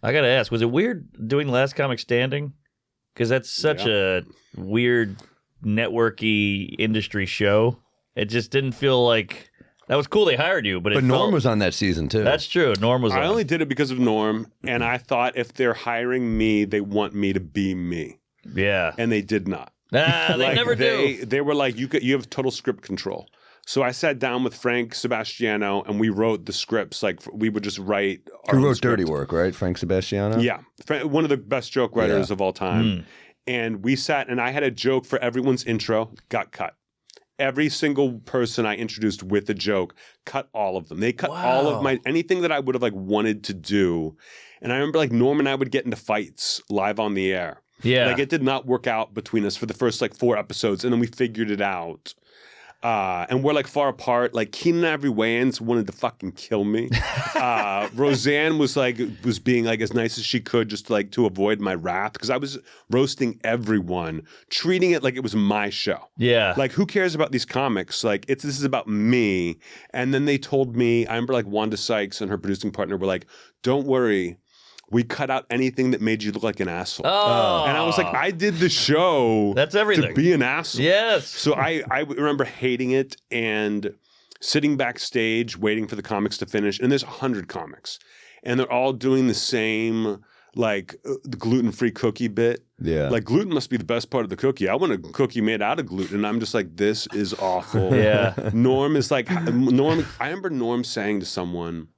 I gotta ask, was it weird doing Last Comic Standing? Because that's such a weird networky industry show. It just didn't feel like that was cool. They hired you, but Norm was on that season too. That's true. Norm was. I only did it because of Norm, and I thought if they're hiring me, they want me to be me. Yeah, and they did not. They never do. They were like, you have total script control. So I sat down with Frank Sebastiano, and we wrote the scripts. Like we would just write. Who wrote Dirty Work, right? Frank Sebastiano. Yeah, one of the best joke writers of all time. And we sat, and I had a joke for everyone's intro. Got cut. Every single person I introduced with a joke, cut all of them. They cut all of anything that I would have like wanted to do. And I remember like Norm and I would get into fights live on the air. Yeah, like it did not work out between us for the first like 4 episodes, and then we figured it out. And we're like far apart. Like Keenan Ivory Wayans wanted to fucking kill me. Roseanne was being like as nice as she could just to avoid my wrath because I was roasting everyone, treating it like it was my show. Yeah, like who cares about these comics? Like this is about me. And then they told me, I remember like Wanda Sykes and her producing partner were like, "Don't worry. We cut out anything that made you look like an asshole." Oh. And I was like, I did the show That's everything. to be an asshole. Yes. So I remember hating it and sitting backstage waiting for the comics to finish. And there's 100 comics. And they're all doing the same, like, the gluten-free cookie bit. Yeah. Like, gluten must be the best part of the cookie. I want a cookie made out of gluten. And I'm just like, this is awful. Yeah. Norm is like, I remember Norm saying to someone,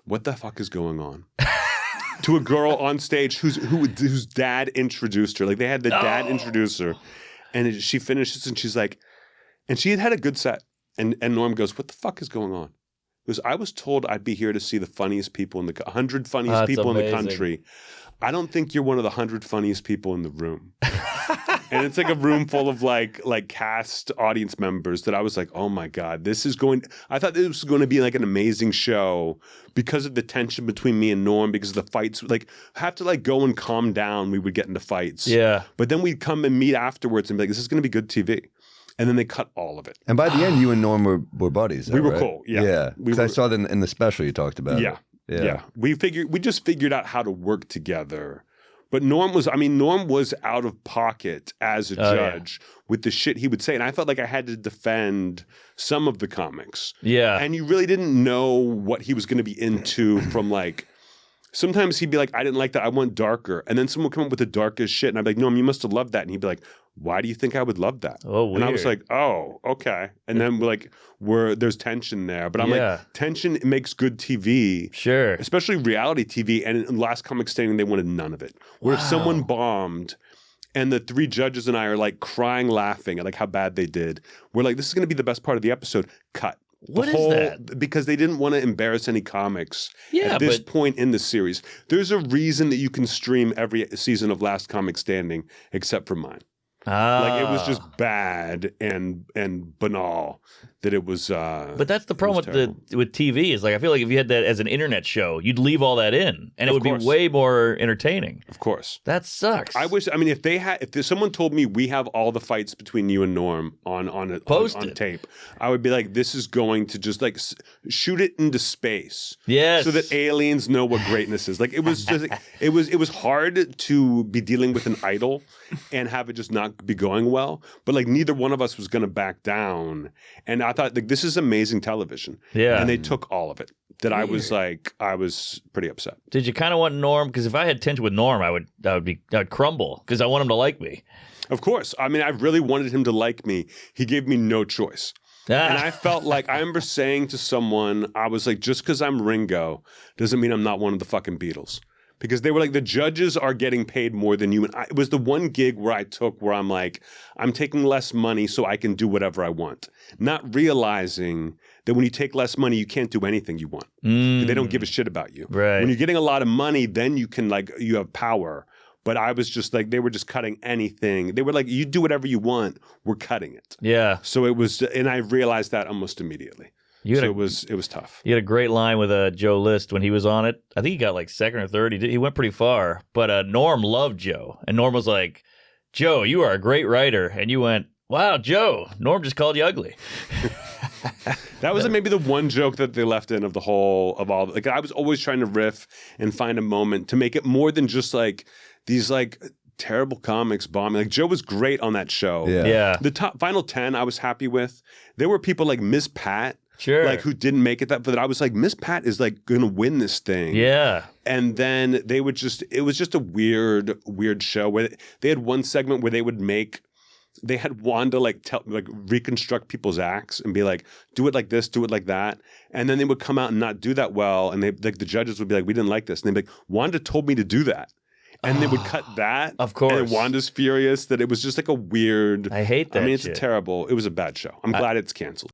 "What the fuck is going on?" to a girl on stage whose dad introduced her. Like they had the dad introduce her. And she finishes and she's like, and she had a good set. And Norm goes, "What the fuck is going on?" He goes, "I was told I'd be here to see the funniest people in the 100 funniest people in the country. I don't think you're one of the 100 funniest people in the room." And it's like a room full of like cast audience members that I was like, oh my God, I thought this was going to be like an amazing show because of the tension between me and Norm, because of the fights, like have to like go and calm down. We would get into fights. Yeah. But then we'd come and meet afterwards and be like, this is going to be good TV. And then they cut all of it. And by the end, you and Norm were buddies. We were right? cool. Yeah. Yeah. Because I saw that in the special you talked about. Yeah. It. Yeah. We just figured out how to work together. But Norm was out of pocket as a judge with the shit he would say. And I felt like I had to defend some of the comics. Yeah. And you really didn't know what he was going to be into from like, sometimes he'd be like, "I didn't like that. I want darker." And then someone would come up with the darkest shit. And I'd be like, "Norm, you must have loved that." And he'd be like, "Why do you think I would love that?" Oh, weird. And I was like, "Oh, okay." And then there's tension there. But I'm like, tension makes good TV. Sure. Especially reality TV. And in Last Comic Standing, they wanted none of it. Where if someone bombed and the 3 judges and I are like crying, laughing at like how bad they did, we're like, this is going to be the best part of the episode. Cut. What is that? Because they didn't want to embarrass any comics at this point in the series. There's a reason that you can stream every season of Last Comic Standing except for mine. Like it was just bad and banal that it was. But that's the problem with TV is like I feel like if you had that as an internet show, you'd leave all that in, and it would be way more entertaining. Of course, that sucks. I wish. I mean, if someone told me we have all the fights between you and Norm on tape, I would be like, this is going to just like shoot it into space. Yes, so that aliens know what greatness is. Like it was just it was hard to be dealing with an idol and have it just not be going well, but like neither one of us was going to back down, and I thought like this is amazing television. Yeah, and they took all of it. That I was pretty upset. Did you kind of want Norm? Because if I had tension with Norm, I'd crumble because I want him to like me. Of course, I mean I really wanted him to like me. He gave me no choice. And I felt like I remember saying to someone, I was like, just because I'm Ringo doesn't mean I'm not one of the fucking Beatles. Because they were like, the judges are getting paid more than you. And it was the one gig where I took where I'm like, I'm taking less money so I can do whatever I want. Not realizing that when you take less money, you can't do anything you want. They don't give a shit about you. Right. When you're getting a lot of money, then you can you have power. But I was just like, they were just cutting anything. They were like, you do whatever you want, we're cutting it. Yeah. So it was, and I realized that almost immediately. It was tough. You had a great line with Joe List when he was on it. I think he got like second or third. He went pretty far. But Norm loved Joe. And Norm was like, "Joe, you are a great writer." And you went, "Wow, Joe, Norm just called you ugly." That was maybe the one joke that they left in of all. Like I was always trying to riff and find a moment to make it more than just like these like terrible comics bombing. Like Joe was great on that show. Yeah. The final 10 I was happy with. There were people like Miss Pat. Sure. Like who didn't make it but I was like, Miss Pat is like gonna win this thing. Yeah. And then it was just a weird show where they had one segment where they had Wanda like reconstruct people's acts and be like, do it like this, do it like that. And then they would come out and not do that well. And they like the judges would be like, we didn't like this. And they'd be like, Wanda told me to do that. And they would cut that. Of course. And Wanda's furious that it was just like a weird. I hate that I mean, shit. it was a bad show. I'm glad it's canceled.